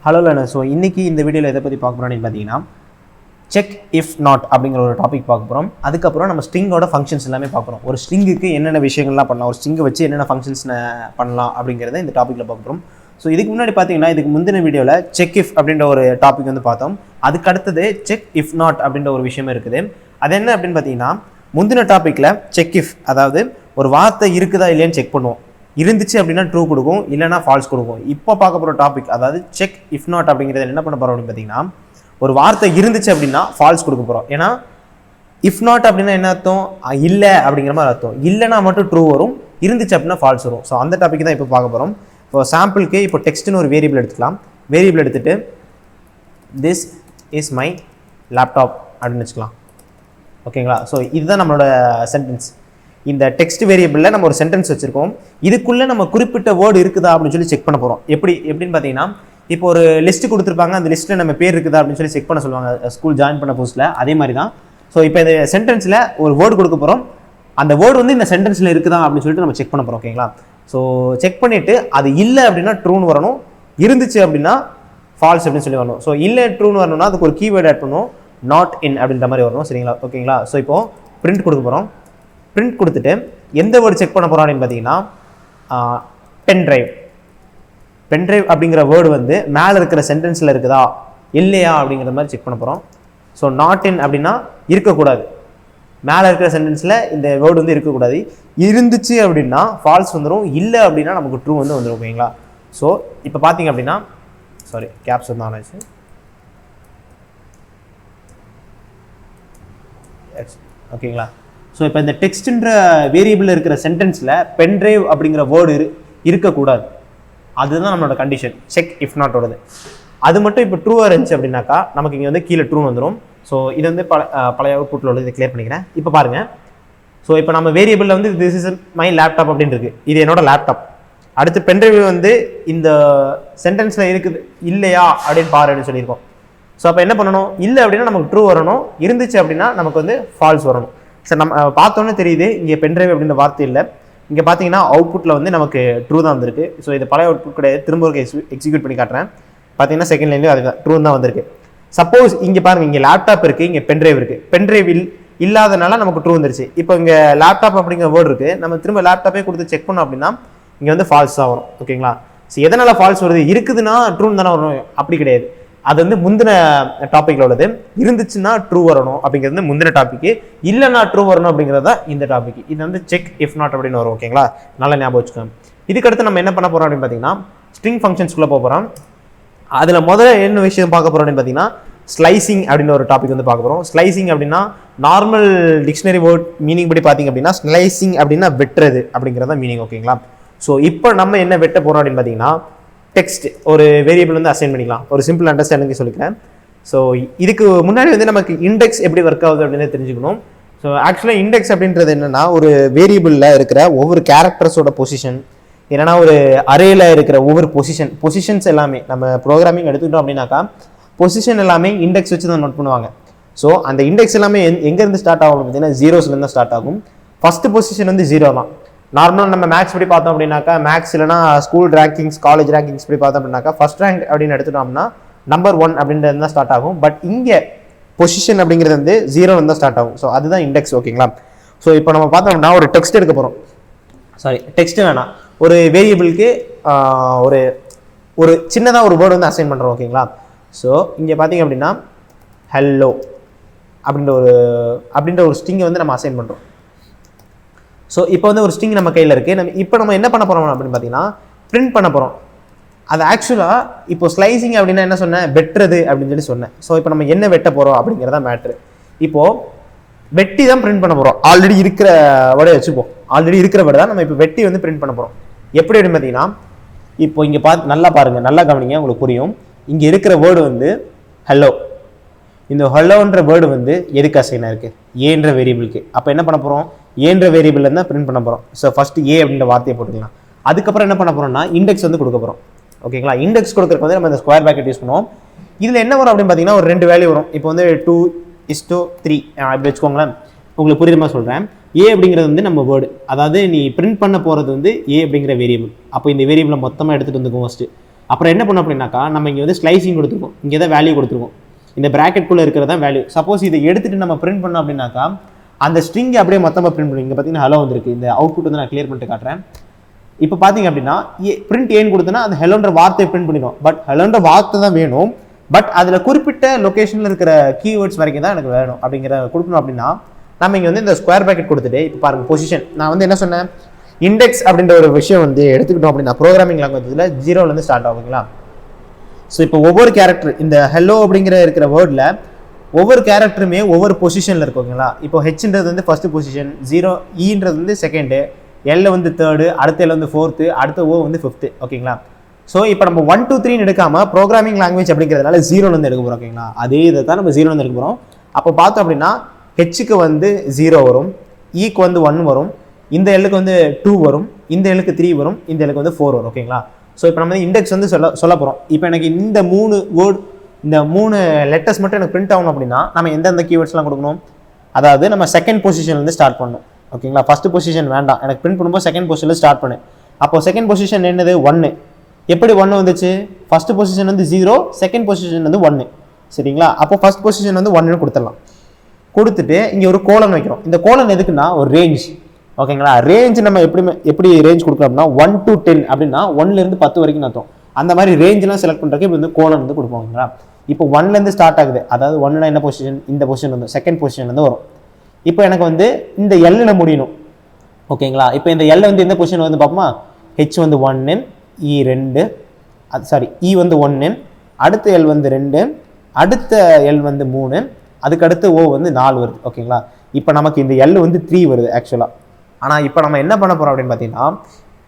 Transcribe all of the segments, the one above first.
Hello learners. So இன்றைக்கி இந்த வீடியோவில் எதை பற்றி பார்க்க போகிறோம்னு பார்த்தீங்கன்னா செக் இஃப் நாட் அப்படிங்கிற ஒரு டாபிக் பார்க்க போகிறோம். அதுக்கப்புறம் நம்ம ஸ்ட்ரிங்கோட ஃபங்க்ஷன்ஸ் எல்லாமே பார்க்குறோம். ஒரு ஸ்ட்ரிங்குக்கு என்னென்ன விஷயங்கள்லாம் பண்ணலாம், ஒரு ஸ்ட்ரிங்கை வச்சு என்னென்ன ஃபங்க்ஷன்ஸ் பண்ணலாம் அப்படிங்கிறத இந்த டாப்பிக்கில் பார்க்க போகிறோம். ஸோ இதுக்கு முன்னாடி பார்த்தீங்கன்னா இதுக்கு முந்தின வீடியோவில் செக் இஃப் அப்படின்ற ஒரு டாபிக் வந்து பார்த்தோம். அதுக்கு அடுத்தது செக் இஃப் நாட் அப்படின்ற ஒரு விஷயம் இருக்குது. அது என்ன அப்படின்னு பார்த்தீங்கன்னா முந்தின டாப்பிக்கில் செக் இஃப், அதாவது ஒரு வார்த்தை இருக்குதா இல்லையான்னு செக் பண்ணுவோம். இருந்துச்சு அப்படின்னா ட்ரூ கொடுக்கும், இல்லைனா ஃபால்ஸ் கொடுக்கும். இப்போ பார்க்க போகிற டாபிக் அதாவது செக் இஃப் நாட் அப்படிங்கிறத என்ன பண்ண போகிறோம் அப்படின்னு பார்த்தீங்கன்னா ஒரு வார்த்தை இருந்துச்சு அப்படின்னா ஃபால்ஸ் கொடுக்க போகிறோம். ஏன்னா இஃப் நாட் அப்படின்னா என்ன அர்த்தம், இல்லை அப்படிங்கிற மாதிரி அர்த்தம். இல்லைனா மட்டும் ட்ரூ வரும், இருந்துச்சு அப்படின்னா ஃபால்ஸ் வரும். ஸோ அந்த டாபிக் தான் இப்போ பார்க்க போகிறோம். இப்போ சாம்பிளுக்கு இப்போ டெக்ஸ்ட்னு ஒரு வேரியபிள் எடுத்துக்கலாம். வேரியபிள் எடுத்துகிட்டு திஸ் இஸ் மை லேப்டாப் அப்படின்னு வச்சுக்கலாம். ஓகேங்களா? ஸோ இதுதான் நம்மளோட சென்டென்ஸ். இந்த டெக்ஸ்ட் வேரியபிளில் நம்ம ஒரு சென்டென்ஸ் வச்சுருக்கோம். இதுக்குள்ளே நம்ம குறிப்பிட்ட வேர்டு இருக்குதா அப்படின்னு சொல்லி செக் பண்ண போகிறோம். எப்படின்னு பார்த்தீங்கன்னா இப்போ ஒரு லிஸ்ட்டு கொடுத்துருப்பாங்க, அந்த லிஸ்ட்டில் நம்ம பேர் இருக்குதா அப்படின்னு சொல்லி செக் பண்ண சொல்லுவாங்க ஸ்கூல் ஜாயின் பண்ண புதுசில். அதே மாதிரி தான். ஸோ இப்போ இந்த சென்டென்ஸில் ஒரு வேர்டு கொடுக்க போகிறோம். அந்த வேர்டு வந்து இந்த சென்டென்ஸில் இருக்குதா அப்படின்னு சொல்லிட்டு நம்ம செக் பண்ண போகிறோம். ஓகேங்களா? ஸோ செக் பண்ணிவிட்டு அது இல்லை அப்படின்னா ட்ரூன்னு வரணும், இருந்துச்சு அப்படின்னா ஃபால்ஸ் அப்படின்னு சொல்லி வரணும். ஸோ இல்லை ட்ரூன்னு வரணும்னா அதுக்கு ஒரு கீவேர்டு ஆட் பண்ணுவோம், நாட் இன் அப்படின்ற மாதிரி வரணும். சரிங்களா? ஓகேங்களா? ஸோ இப்போது பிரிண்ட் கொடுக்க போகிறோம். பிரிண்ட் கொடுத்துட்டு எந்த வேர்டு செக் பண்ண போகிறோம் அப்படின்னு பார்த்தீங்கன்னா பென்ட்ரைவ். பென்ட்ரைவ் அப்படிங்கிற வேர்டு வந்து மேலே இருக்கிற சென்டென்ஸில் இருக்குதா இல்லையா அப்படிங்கிற மாதிரி செக் பண்ண போகிறோம். ஸோ நாட் இன் அப்படின்னா இருக்கக்கூடாது, மேலே இருக்கிற சென்டென்ஸில் இந்த வேர்டு வந்து இருக்கக்கூடாது. இருந்துச்சு அப்படின்னா ஃபால்ஸ் வந்துடும், இல்லை அப்படின்னா நமக்கு ட்ரூ வந்து வந்துடும். ஓகேங்களா? ஸோ இப்போ பார்த்தீங்க அப்படின்னா சாரி கேப்ஸ் வந்து ஆன் ஆச்சு. ஓகேங்களா? ஸோ இப்போ இந்த டெக்ஸ்ட்ன்ற வேரியபிளில் இருக்கிற சென்டென்ஸில் பென்ட்ரைவ் அப்படிங்கிற வேர்டு இருக்கக்கூடாது. அதுதான் நம்மளோட கண்டிஷன் செக் இஃப் நாட்டோடது. அது மட்டும் இப்போ ட்ரூவாக இருந்துச்சு அப்படின்னாக்கா நமக்கு இங்கே வந்து கீழே ட்ரூ வந்துடும். ஸோ இது வந்து பழைய அவுட்புட்டில் உள்ளது, இதை கிளியர் பண்ணிக்கிறேன். இப்போ பாருங்கள். ஸோ இப்போ நம்ம வேரியபிளில் வந்து திஸ் இஸ் மை லேப்டாப் அப்படின்னு இருக்குது, இது என்னோட லேப்டாப். அடுத்து பென்ட்ரைவ் வந்து இந்த சென்டென்ஸில் இருக்குது இல்லையா அப்படின்னு பாரு அப்படின்னு சொல்லியிருக்கோம். ஸோ அப்போ என்ன பண்ணணும், இல்லை அப்படின்னா நமக்கு ட்ரூ வரணும், இருந்துச்சு அப்படின்னா நமக்கு வந்து ஃபால்ஸ் வரணும். சார் நம்ம பார்த்தோன்னே தெரியுது இங்கே பென்ட்ரைவ் அப்படின்ற வார்த்தை இல்லை. இங்கே பார்த்தீங்கன்னா அவுட்புட்டில் வந்து நமக்கு ட்ரூ தான் வந்திருக்கு. ஸோ இது பழைய அவுட்புட் கிடையாது, திரும்ப ஒரு எக்ஸிக்யூட் பண்ணி காட்டுறேன். பார்த்தீங்கன்னா செகண்ட் லைன்லேயும் அது ட்ரூ தான் வந்திருக்கு. சப்போஸ் இங்கே பாருங்கள், இங்கே லேப்டாப் இருக்குது, இங்கே பென்ட்ரைவ் இருக்குது. பென்ட்ரைவ் இல்லாதனால நமக்கு ட்ரூ வந்துருச்சு. இப்போ இங்கே லேப்டாப் அப்படிங்கிற வேர்டு இருக்குது, நம்ம திரும்ப லேப்டாப்பே கொடுத்து செக் பண்ணோம் அப்படின்னா இங்கே வந்து ஃபால்ஸ் தான் வரும். ஓகேங்களா? ஸோ எதனால் ஃபால்ஸ் வருது, இருக்குதுன்னா ட்ரூன்னு தானே வரணும், அப்படி கிடையாது. அது வந்து முந்தின டாப்பிக்கில் உள்ளது. இருந்துச்சுன்னா ட்ரூ வரணும் அப்படிங்கிறது முந்தின டாப்பிக்கு, இல்லைன்னா ட்ரூ வரணும் அப்படிங்கிறது தான் இந்த டாபிக். இது வந்து செக் இஃப் நாட் அப்படின்னு வரும். ஓகேங்களா? நல்லா ஞாபகம் வச்சுக்கோங்க. இதுக்கடுத்து நம்ம என்ன பண்ண போகிறோம் அப்படின்னு பார்த்தீங்கன்னா ஸ்ட்ரிங் ஃபங்க்ஷன்ஸ்குள்ளே போகிறோம். அதில் முதல்ல என்ன விஷயம் பார்க்க போகிறோம் அப்படின்னு பார்த்தீங்கன்னா ஸ்லைசிங் அப்படின்னு ஒரு டாபிக் வந்து பார்க்க போகிறோம். ஸ்லைசிங் அப்படின்னா நார்மல் டிக்ஷனரி வேர்ட் மீனிங் படி பார்த்தீங்க அப்படின்னா ஸ்லைசிங் அப்படின்னா வெட்டுறது அப்படிங்கிறத மீனிங். ஓகேங்களா? ஸோ இப்போ நம்ம என்ன வெட்ட போகிறோம் அப்படின்னு பார்த்தீங்கன்னா டெக்ஸ்ட் ஒரு வேரியபிள் வந்து அசைன் பண்ணிக்கலாம். ஒரு சிம்பிள் அண்டர்ஸ்டாண்டிங் சொல்லிக்கிறேன். ஸோ இதுக்கு முன்னாடி வந்து நமக்கு இண்டெக்ஸ் எப்படி ஒர்க் ஆகுது அப்படின்னு தெரிஞ்சுக்கணும். ஸோ ஆக்சுவலாக இண்டெக்ஸ் அப்படின்றது என்னென்னா ஒரு வேரியபிளில் இருக்கிற ஒவ்வொரு கேரக்டர்ஸோட பொசிஷன், இல்லைனா ஒரு அரேயில் இருக்கிற ஒவ்வொரு பொசிஷன்ஸ் எல்லாமே நம்ம ப்ரோக்ராமிங் எடுத்துக்கிட்டோம் அப்படின்னாக்கா பொசிஷன் எல்லாமே இண்டெக்ஸ் வச்சு தான் நோட் பண்ணுவாங்க. ஸோ அந்த இண்டெக்ஸ் எல்லாமே எங்கேருந்து ஸ்டார்ட் ஆகும் பார்த்தீங்கன்னா ஜீரோஸ்லேருந்து தான் ஸ்டார்ட் ஆகும். ஃபஸ்ட்டு பொசிஷன் வந்து ஜீரோ தான். நார்மலாக நம்ம மேக்ஸ் படி பார்த்தோம் அப்படின்னாக்கா மேக்ஸ் இல்லைனா ஸ்கூல் ரேங்கிங்ஸ் காலேஜ் ரேங்கிங்ஸ் படி பார்த்தோம் அப்படின்னாக்கா ஃபர்ஸ்ட் ரேங்க் அப்படின்னு எடுத்துட்டோம்னா நம்பர் 1 அப்படின்றது தான் ஸ்டார்ட் ஆகும். பட் இங்கே பொசிஷன் அப்படிங்கிறது வந்து 0 தான் ஸ்டார்ட் ஆகும். ஸோ அதுதான் இண்டெக்ஸ். ஓகேங்களா? ஸோ இப்போ நம்ம பார்த்தோம்னா ஒரு டெக்ஸ்ட் எடுக்க போகிறோம். டெக்ஸ்ட் வேணாம், ஒரு வேரியபிளுக்கு ஒரு சின்னதாக ஒரு வேர்டு வந்து அசைன் பண்ணுறோம். ஓகேங்களா? ஸோ இங்கே பார்த்தீங்க அப்படின்னா ஹலோ அப்படின்ற ஒரு ஸ்ட்ரிங்கை வந்து நம்ம அசைன் பண்ணுறோம். ஸோ இப்போ வந்து ஒரு ஸ்ட்ரிங் நம்ம கையில் இருக்குது. இப்போ நம்ம என்ன பண்ண போகிறோம் அப்படின்னு பார்த்தீங்கன்னா பிரிண்ட் பண்ண போகிறோம். அது ஆக்சுவலாக இப்போ ஸ்லைசிங் அப்படின்னா என்ன சொன்னேன், வெட்டுறது அப்படின்னு சொல்லி சொன்னேன். ஸோ இப்போ நம்ம என்ன வெட்ட போகிறோம் அப்படிங்கிறதா மேட்ரு. இப்போது வெட்டி தான் பிரிண்ட் பண்ண போகிறோம். ஆல்ரெடி இருக்கிற வேர்டை வச்சுப்போம். ஆல்ரெடி இருக்கிற வேர்டை தான் நம்ம இப்போ வெட்டி வந்து பிரிண்ட் பண்ண போகிறோம். எப்படி அப்படின்னு பார்த்தீங்கன்னா இப்போ இங்கே நல்லா பாருங்கள், நல்லா கவனிங்க, உங்களுக்கு புரியும். இங்கே இருக்கிற வேர்டு வந்து ஹலோ. இந்த ஹலோன்ற வேர்டு வந்து எதுக்கு அசைனாக இருக்குது, ஏன்ற வேரியபிளுக்கு. அப்போ என்ன பண்ண போகிறோம், ஏன்ற வேரியபிள் தான் பிரிண்ட் பண்ண போகிறோம். ஸோ ஃபஸ்ட்டு ஏ அப்படின்ற வார்த்தையை போட்டுக்கலாம். அதுக்கப்புறம் என்ன பண்ண போகிறோம்னா இண்டெக்ஸ் வந்து கொடுக்க போகிறோம். ஓகேங்களா? இண்டெக்ஸ் கொடுக்குறதுக்கு வந்து நம்ம இந்த ஸ்கொயர் பிராக்கெட் யூஸ் பண்ணுவோம். இதில் என்ன வரும் அப்படின்னு பார்த்தீங்கன்னா ஒரு 2 வேல்யூ வரும். இப்போ வந்து 2:3 அப்படி வச்சுக்கோங்களேன். உங்களுக்கு புரியுற மாதிரி சொல்கிறேன். ஏ அப்படிங்கிறது வந்து நம்ம வேர்டு, அதாவது நீ பிரிண்ட் பண்ண போகிறது வந்து ஏ அப்படிங்கிற வேரியபிள். அப்போ இந்த வேரியபிளை மொத்தமாக எடுத்துகிட்டு வந்துக்கும் ஃபஸ்ட்டு. அப்புறம் என்ன பண்ணோம் அப்படின்னாக்கா நம்ம இங்கே வந்து ஸ்லைசிங் கொடுத்துருக்கோம், இங்கே தான் வேல்யூ கொடுத்துருக்கோம், இந்த ப்ராக்கெட்குள்ளே இருக்கிறதா வேல்யூ. சப்போஸ் இதை எடுத்துகிட்டு நம்ம பிரிண்ட் பண்ணோம் அப்படின்னாக்கா அந்த ஸ்ட்ரிங்கை அப்படியே மொத்தமாக பிரிண்ட் பண்ணுவோம். இங்கே பார்த்தீங்கன்னா ஹலோ வந்துருக்கு, இந்த அவுட்புட் வந்து நான் கிளியர் பண்ணிட்டு காட்டுறேன். இப்போ பார்த்தீங்க அப்படின்னா பிரிண்ட் ஏன்னு கொடுத்தோன்னா அந்த ஹெலோன்ற வார்த்தையை பிரிண்ட் பண்ணிடும். பட் ஹெலோன்ற வார்த்தை தான் வேணும், பட் அதில் குறிப்பிட்ட லொக்கேஷனில் இருக்கிற கீவேர்ட்ஸ் வரைக்கும் தான் எனக்கு வேணும் அப்படிங்கிற கொடுக்கணும். அப்படின்னா நம்ம இங்கே வந்து இந்த ஸ்கொயர் ப்ராக்கெட் கொடுத்துட்டு இப்போ பாருங்கள் பொசிஷன், நான் வந்து என்ன சொன்னேன், இண்டெக்ஸ் அப்படின்ற ஒரு விஷயம் வந்து எடுத்துக்கிட்டோம் அப்படின்னா ப்ரோக்ராமிங் லாங்குவேஜில் 0லேருந்து ஸ்டார்ட் ஆகுங்களா. ஸோ இப்போ ஒவ்வொரு கேரக்டர் இந்த ஹெலோ அப்படிங்கிற இருக்கிற வேர்டில் ஒவ்வொரு கேரக்டருமே ஒவ்வொரு பொசிஷனில் இருக்குங்களா. இப்போ ஹெச்ன்றது வந்து ஃபர்ஸ்ட் பொசிஷன், 0 ஈன்றது வந்து செகண்டு, எல் வந்து தேர்டு, அடுத்த எல் வந்து ஃபோர்த்து, அடுத்த ஓ வந்து ஃபிஃப்த்து. ஓகேங்களா. ஸோ இப்போ நம்ம 1 2 3 எடுக்காமல் ப்ரோக்ராமிங் லாங்குவேஜ் அப்படிங்கிறதுனால 0லேருந்து எடுக்க போகிறோம். ஓகேங்களா. அதே இதை தான் நம்ம 0லேருந்து எடுக்க போகிறோம். அப்போ பார்த்தோம் அப்படின்னா ஹெச்சுக்கு வந்து 0 வரும், ஈக்கு வந்து 1 வரும், இந்த எல்லுக்கு வந்து 2 வரும், இந்த எல்லுக்கு 3 வரும், இந்த எல்லுக்கு வந்து 4 வரும். ஓகேங்களா. ஸோ இப்போ நம்ம வந்து இண்டெக்ஸ் வந்து சொல்ல போகிறோம். இப்போ எனக்கு இந்த 3 வேர்டு, இந்த 3 லெட்டர்ஸ் மட்டும் எனக்கு பிரிண்ட் ஆகணும் அப்படின்னா நம்ம எந்தெந்த கீவேர்ட்ஸ்லாம் கொடுக்கணும், அதாவது நம்ம செகண்ட் பொசிஷன்லேருந்து ஸ்டார்ட் பண்ணணும். ஓகேங்களா. ஃபர்ஸ்ட் பொசிஷன் வேண்டாம், எனக்கு பிரிண்ட் பண்ணும்போது செகண்ட் பொசிஷனில் ஸ்டார்ட் பண்ணு. அப்போ செகண்ட் பொசிஷன் என்னது 1. எப்படி 1 வந்துச்சு, ஃபர்ஸ்ட் பொசிஷன் வந்து 0, செகண்ட் பொசிஷன் வந்து 1. சரிங்களா. அப்போ ஃபர்ஸ்ட் பொசிஷன் வந்து 1 கொடுத்துடலாம். கொடுத்துட்டு இங்கே ஒரு கோலன் வைக்கிறோம். இந்த கோலன் எதுக்குன்னா ஒரு ரேஞ்ச். ஓகேங்களா. ரேஞ்ச் நம்ம எப்படி ரேஞ்ச் கொடுக்கலாம் அப்படின்னா 1 to 10 அப்படின்னா 1லேருந்து 10 வரைக்கும் அர்த்தம். அந்த மாதிரி ரேஞ்செலாம் செலக்ட் பண்ணுறதுக்கு இப்போ வந்து கோலன் வந்து கொடுப்போம். ஓகேங்களா. இப்போ 1லேருந்து ஸ்டார்ட் ஆகுது, அதாவது 1னா என்ன பொசிஷன், இந்த பொசிஷன் வந்து செகண்ட் பொசிஷன்லேருந்து வரும். இப்போ எனக்கு வந்து இந்த எல்லில் முடியணும். ஓகேங்களா. இப்போ இந்த எல் வந்து எந்த பொசிஷன் வந்து பார்ப்போமா, ஹெச் வந்து 1, இ 2, இ வந்து 1, அடுத்த எல் வந்து 2, அடுத்த எல் வந்து 3, அதுக்கு அடுத்து ஓ வந்து 4 வருது. ஓகேங்களா. இப்போ நமக்கு இந்த எல் வந்து 3 வருது ஆக்சுவலாக. ஆனால் இப்போ நம்ம என்ன பண்ண போகிறோம் அப்படின்னு பார்த்தீங்கன்னா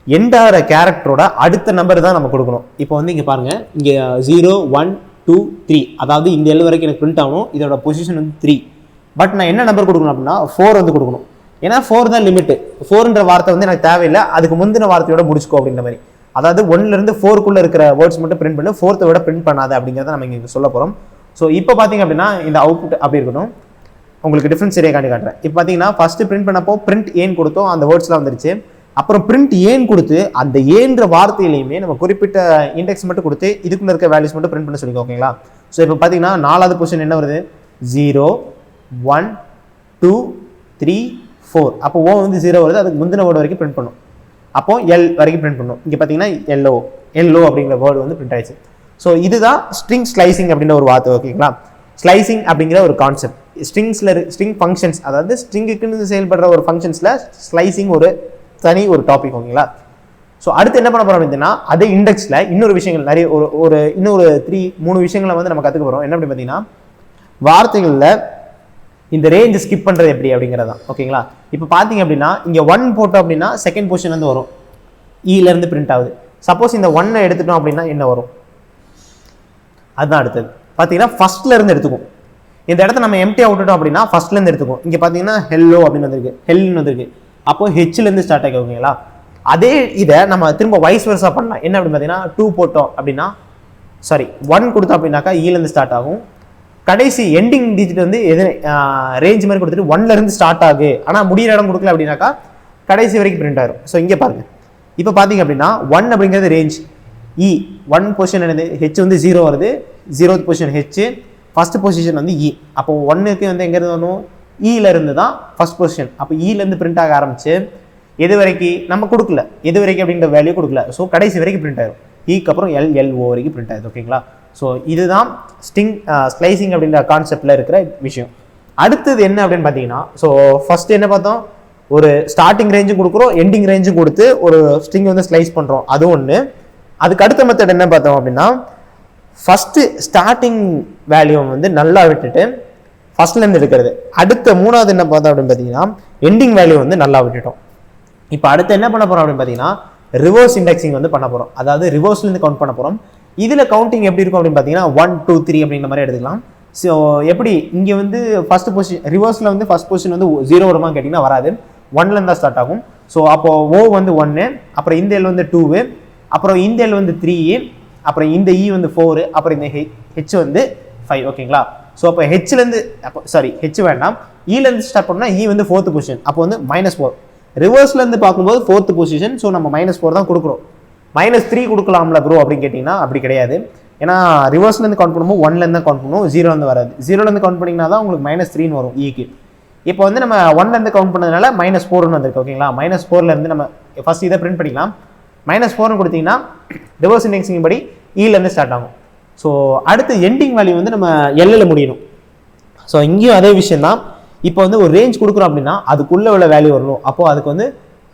என்டார கேரக்டரோட அடுத்த நம்பர் தான் நம்ம கொடுக்கணும். இப்போ வந்து இங்கே பாருங்கள், இங்கே 0 1 2 3, அதாவது இந்த எல் வரைக்கும் எனக்கு பிரிண்ட் ஆகணும். இதோட பொசிஷன் வந்து 3. பட் நான் என்ன நம்பர் கொடுக்கணும் அப்படின்னா 4 வந்து கொடுக்கணும். ஏன்னா 4 தான் லிமிட்டு. 4ன்ற வார்த்தை வந்து எனக்கு தேவையில்லை, அதுக்கு முந்தின வார்த்தையோட முடிச்சுக்கோ அப்படின்ற மாதிரி. அதாவது 1லேருந்து 4க்குள்ளே இருக்கிற வேர்ட்ஸ் மட்டும் பிரிண்ட் பண்ணு, 4த்தை விட பிரிண்ட் பண்ணாது அப்படிங்கிறத நம்ம இங்கே சொல்ல போகிறோம். ஸோ இப்போ பார்த்தீங்க அப்படின்னா இந்த அவுட்புட் அப்படி இருக்கட்டும், உங்களுக்கு டிஃப்ரென்ஸ் சரியாக காட்டுறேன். இப்போ பார்த்தீங்கன்னா ஃபர்ஸ்ட் பிரிண்ட் பண்ணப்போ பிரிண்ட் ஏன் கொடுத்தோம், அந்த வேர்ட்ஸ்லாம் வந்துருச்சு. அப்புறம் பிரிண்ட் ஏன் கொடுத்து அந்த ஏன்ற வார்த்தையிலையுமே நம்ம குறிப்பிட்ட இண்டெக்ஸ் மட்டும் கொடுத்து இதுக்குள்ள இருக்க வேல்யூஸ் மட்டும் பிரிண்ட் பண்ண சொல்லிக்கோ. ஓகேங்களா. ஸோ இப்போ பார்த்தீங்கன்னா 4வது பொசிஷன் என்ன வருது, 0 1 2 3 4. அப்போ ஓ வந்து 0 வருது, அதுக்கு முந்தின வேர்டு வரைக்கும் பிரிண்ட் பண்ணும். அப்போ எல் வரைக்கும் பிரிண்ட் பண்ணும். இங்கே பார்த்தீங்கன்னா எல்லோ அப்படிங்கிற வேர்டு வந்து பிரிண்ட் ஆயிடுச்சு. ஸோ இதுதான் ஸ்ட்ரிங் ஸ்லைசிங் அப்படின்ற ஒரு வார்த்தை. ஓகேங்களா. ஸ்லைசிங் அப்படிங்கிற ஒரு கான்செப்ட் ஸ்ட்ரிங் ஃபங்க்ஷன்ஸ், அதாவது ஸ்ட்ரிங்குக்குன்னு செயல்படுற ஒரு ஃபங்க்ஷன்ஸில் ஸ்லைசிங் ஒரு தனி ஒரு டாபிக். ஓகேங்களா. ஸோ அடுத்து என்ன பண்ண போகிறோம் அப்படின்னா அதே இண்டெக்ஸில் இன்னொரு விஷயங்கள் நிறைய இன்னொரு 3 விஷயங்களை வந்து நம்ம கற்றுக்க போகிறோம். என்ன அப்படின்னு பார்த்தீங்கன்னா வார்த்தைகளில் இந்த ரேஞ்ச் ஸ்கிப் பண்ணுறது எப்படி அப்படிங்கிறது தான். ஓகேங்களா. இப்போ பார்த்தீங்க அப்படின்னா இங்கே 1 போட்டோம் அப்படின்னா செகண்ட் பொசிஷன் வந்து வரும், இலேருந்து பிரிண்ட் ஆகுது. சப்போஸ் இந்த 1 எடுத்துட்டோம் அப்படின்னா என்ன வரும், அதுதான் அடுத்தது. பார்த்தீங்கன்னா ஃபர்ஸ்ட்லேருந்து எடுத்துக்கும். இந்த இடத்த நம்ம எம்டியாக விட்டுட்டோம் அப்படின்னா ஃபர்ஸ்ட்லேருந்து எடுத்துக்கும். இங்கே பார்த்தீங்கன்னா ஹெல்லோ அப்படின்னு வந்திருக்கு, ஹெல்னு வந்திருக்கு. அப்போ ஹெச்லேருந்து ஸ்டார்ட் ஆகி. ஓகேங்களா. அதே இதை நம்ம திரும்ப வைஸ் வெர்ஸா பண்ணலாம். என்ன அப்படின்னு பார்த்தீங்கன்னா 2 போட்டோம் அப்படின்னா 1 கொடுத்தோம் அப்படின்னாக்கா ஈலேருந்து ஸ்டார்ட் ஆகும். கடைசி எண்டிங் டிஜிட் வந்து எது ரேஞ்ச் மாதிரி கொடுத்துட்டு 1லேருந்து ஸ்டார்ட் ஆகு, ஆனால் முடிகிற இடம் கொடுக்கல அப்படின்னாக்கா கடைசி வரைக்கும் பிரிண்ட் ஆயிரும். ஸோ இங்கே பாருங்க, இப்போ பார்த்தீங்க அப்படின்னா 1 அப்படிங்கிறது ரேஞ்ச், இ 1 பொசிஷன் என்னது, ஹெச் வந்து 0 வருது, 0th position H, first position வந்து இ. அப்போ 1க்கு வந்து எங்கேருந்து வரணும், இருந்து தான் ஃபர்ஸ்ட் பொசிஷன். அப்போ இலேருந்து பிரிண்ட் ஆக ஆரம்பிச்சு எது வரைக்கும் நம்ம கொடுக்கல, எது வரைக்கும் அப்படின்ற வேல்யூ கொடுக்கல. ஸோ கடைசி வரைக்கும் பிரிண்ட் ஆயிரும். ஈக்கு அப்புறம் எல்ஓ வரைக்கும் பிரிண்ட் ஆயிடுது. ஓகேங்களா. ஸோ இதுதான் ஸ்லைசிங் அப்படின்ற கான்செப்டில் இருக்கிற விஷயம். அடுத்தது என்ன அப்படின்னு பார்த்தீங்கன்னா, ஸோ ஃபர்ஸ்ட் என்ன பார்த்தோம், ஒரு ஸ்டார்டிங் ரேஞ்சும் கொடுக்குறோம், எண்டிங் ரேஞ்சும் கொடுத்து ஒரு ஸ்ட்ரிங் வந்து ஸ்லைஸ் பண்ணுறோம், அது ஒன்று. அதுக்கு அடுத்த மெத்தட் என்ன பார்த்தோம் அப்படின்னா ஃபர்ஸ்ட் ஸ்டார்டிங் வேல்யூ வந்து நல்லா விட்டுட்டு ஃபர்ஸ்ட்லேருந்து எடுக்கிறது. அடுத்த 3வது என்ன பார்த்தோம் அப்படின்னு பார்த்தீங்கன்னா எண்டிங் வேல்யூ வந்து நல்லா விட்டுட்டோம். இப்போ அடுத்து என்ன பண்ண போகிறோம் அப்படின்னு பார்த்தீங்கன்னா ரிவர்ஸ் இண்டெக்ஸிங் வந்து பண்ண போகிறோம். அதாவது ரிவர்ஸ்லேருந்து கவுண்ட் பண்ண போகிறோம். இதில் கவுண்டிங் எப்படி இருக்கும் அப்படின்னு பார்த்தீங்கன்னா 1 2 3 அப்படிங்கிற மாதிரி எடுத்துக்கலாம். ஸோ எப்படி இங்கே வந்து ஃபர்ஸ்ட் பொசிஷன் ரிவர்ஸில் வந்து ஃபர்ஸ்ட் பொசிஷன் வந்து 0 வருமா கேட்டிங்கன்னா வராது, 1லேருந்து தான் ஸ்டார்ட் ஆகும். ஸோ அப்போ ஓ வந்து 1, அப்புறம் இந்த எல் வந்து 2, அப்புறம் இந்த எல் வந்து 3, அப்புறம் இந்த இ வந்து 4, அப்புறம் இந்த ஹெச் வந்து 5. ஓகேங்களா. ஸோ அப்போ ஹெச்லேருந்து ஹெச் வேண்டாம், இலேருந்து ஸ்டார்ட் பண்ணால் இ வந்து 4th பொசிஷன், அப்போ வந்து -4. ரிவர்ஸ்லேருந்து பார்க்கும்போது 4th பொசிஷன். ஸோ நம்ம -4 தான் கொடுக்குறோம். -3 கொடுக்கலாம்ல ப்ரோ அப்படின்னு கேட்டிங்கன்னா அப்படி கிடையாது. ஏன்னா ரிவர்ஸ்லேருந்து கவுண்ட் பண்ணும்போது 1லேருந்து தான் கவுண்ட் பண்ணுவோம், 0லேருந்து வராது. 0லேருந்து கவுண்ட் பண்ணிங்கன்னா தான் உங்களுக்கு -3ன்னு வரும் ஈக்கு. இப்போ வந்து நம்ம 1லேருந்து கவுண்ட் பண்ணதுனால -4ன்னு வந்திருக்கு. ஓகேங்களா, -4லேருந்து நம்ம ஃபர்ஸ்ட் இதை பிரிண்ட் பண்ணிக்கலாம். -4ன்னு கொடுத்தீங்கன்னா ரிவர்ஸ் இண்டெக்ஸிங் படி ஈலேருந்து ஸ்டார்ட் ஆகும். ஸோ அடுத்து எண்டிங் வேல்யூ வந்து நம்ம எல்லில் முடியணும். ஸோ இங்கேயும் அதே விஷயம் தான். இப்போ வந்து ஒரு ரேஞ்ச் கொடுக்குறோம் அப்படின்னா அதுக்குள்ளே உள்ள வேல்யூ வரணும். அப்போது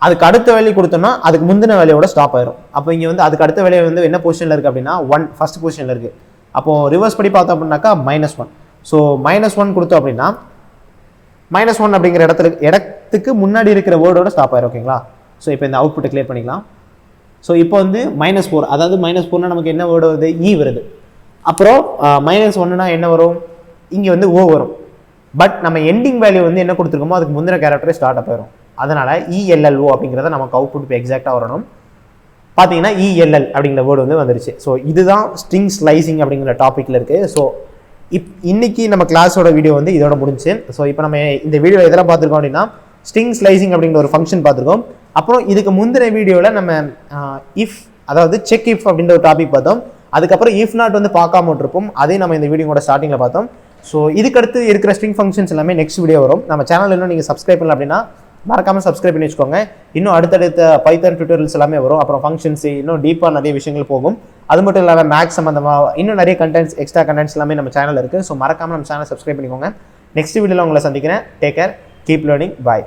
அதுக்கு அடுத்த வேல்யூ கொடுத்தோம்னா அதுக்கு முந்தின வேலையோட ஸ்டாப் ஆயிரும். அப்போ இங்கே வந்து அதுக்கு அடுத்த வேலையை வந்து என்ன பொசிஷனில் இருக்குது அப்படின்னா 1 ஃபர்ஸ்ட் பொசிஷனில் இருக்குது. அப்போது ரிவர்ஸ் படி பார்த்தோம் அப்படின்னாக்கா -1. ஸோ -1 கொடுத்தோம் அப்படின்னா -1 அப்படிங்கிற இடத்துக்கு முன்னாடி இருக்கிற வேர்டோட ஸ்டாப் ஆயிரும். ஓகேங்களா, ஸோ இப்போ இந்த அவுட்புட்டை கிளியர் பண்ணிக்கலாம். ஸோ இப்போ வந்து -4, அதாவது -4னா நமக்கு என்ன வேர்டு வருது, இ வருது. அப்புறம் -1னா என்ன வரும், இங்கே வந்து ஓ வரும். பட் நம்ம எண்டிங் வேல்யூ வந்து என்ன கொடுத்துருக்கோமோ அதுக்கு முந்தின கேரக்டரே ஸ்டார்ட் அப் ஆயிரும். அதனால ELLO அப்படிங்கிறத நமக்கு அவுட்புட் இப்போ எக்ஸாக்டாக வரணும். பார்த்தீங்கன்னா ELL அப்படிங்கிற வேர்டு வந்து வந்துருச்சு. ஸோ இதுதான் ஸ்ட்ரிங் ஸ்லைசிங் அப்படிங்கிற டாப்பிக்கில் இருக்குது. ஸோ இன்னைக்கு நம்ம கிளாஸோட வீடியோ வந்து இதோட முடிஞ்சு. ஸோ இப்போ நம்ம இந்த வீடியோ எதெல்லாம் பார்த்துருக்கோம் அப்படின்னா ஸ்ட்ரிங் ஸ்லைசிங் அப்படிங்கிற ஒரு ஃபங்க்ஷன் பார்த்துருக்கோம். அப்புறம் இதுக்கு முந்தின வீடியோவில் நம்ம இஃப், அதாவது செக் இஃப் அப்படின்ற ஒரு டாபிக் பார்த்தோம். அதுக்கப்புறம் இஃப் நாட் வந்து பார்க்காம விட்டுருப்போம், அதையும் நம்ம இந்த வீடியோட ஸ்டார்டிங்கில் பார்த்தோம். ஸோ இதுக்கடுத்து இருக்கிற ஸ்ட்ரிங் ஃபங்க்ஷன்ஸ் எல்லாமே நெக்ஸ்ட் வீடியோ வரும். நம்ம சேனல் இன்னும் நீங்கள் சப்ஸ்கிரைப் பண்ணல அப்படின்னா மறக்காமல் சப்ஸ்கிரைப் பண்ணி வச்சுக்கோங்க. இன்னும் அடுத்தடுத்த பைத்தன் டியூட்டோரியல்ஸ் எல்லாமே வரும். அப்புறம் ஃபங்க்ஷன்ஸ் இன்னும் டீப்பாக நிறைய விஷயங்கள் போகும். அது மட்டும் இல்லாமல் மேக்ஸ் சம்மந்தமாக இன்னும் நிறைய கண்டென்ட்ஸ், எக்ஸ்ட்ரா கண்டென்ட்ஸ் எல்லாமே நம்ம சேனல் இருக்குது. ஸோ மறக்காமல் நம்ம சேனல் சப்ஸ்கிரைப் பண்ணிக்கோங்க. நெக்ஸ்ட் வீடியோவில் உங்களை சந்திக்கிறேன். டேக் கேர், கீப் லேர்னிங், பாய்.